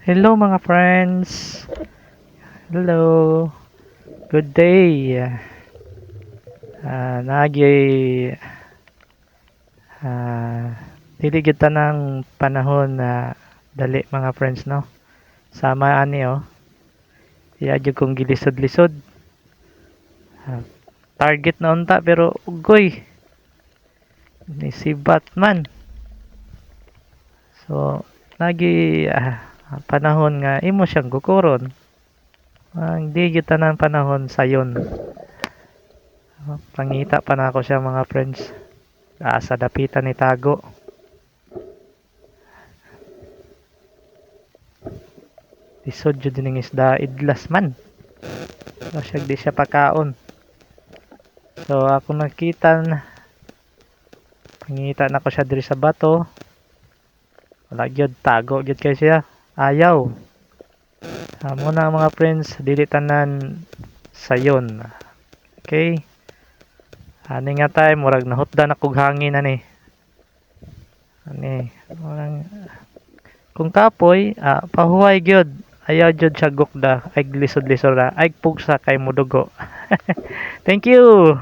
Hello mga friends. Hello. Good day. Nagi dili kita ng panahon na dali mga friends no. Sama ani oh. Iya jud kong gilisod-lisod. Ah, Target na unta pero ugoy ni si Batman. So nagi panahon nga imo siyang gukuron. Ang di kita ng panahon sayon. Pangita pa na ako siya mga friends. Sa dapitan ni Tago. Isod jud ning isda idlas man. So siya di siya pakaon. So ako nakita na pangita na ko siya diri sa bato. Wala gyud tago gyud kay siya. Ayaw. Amo na mga friends, dili tanan sayon. Okay? Ani nga time murag nahutdan akog hangin ani. Ani, kung kapoy, pahuway gyud. Ayaw jud siya gukda, ay lisod-lisod ra, ay pugsa kay mudugo. Thank you.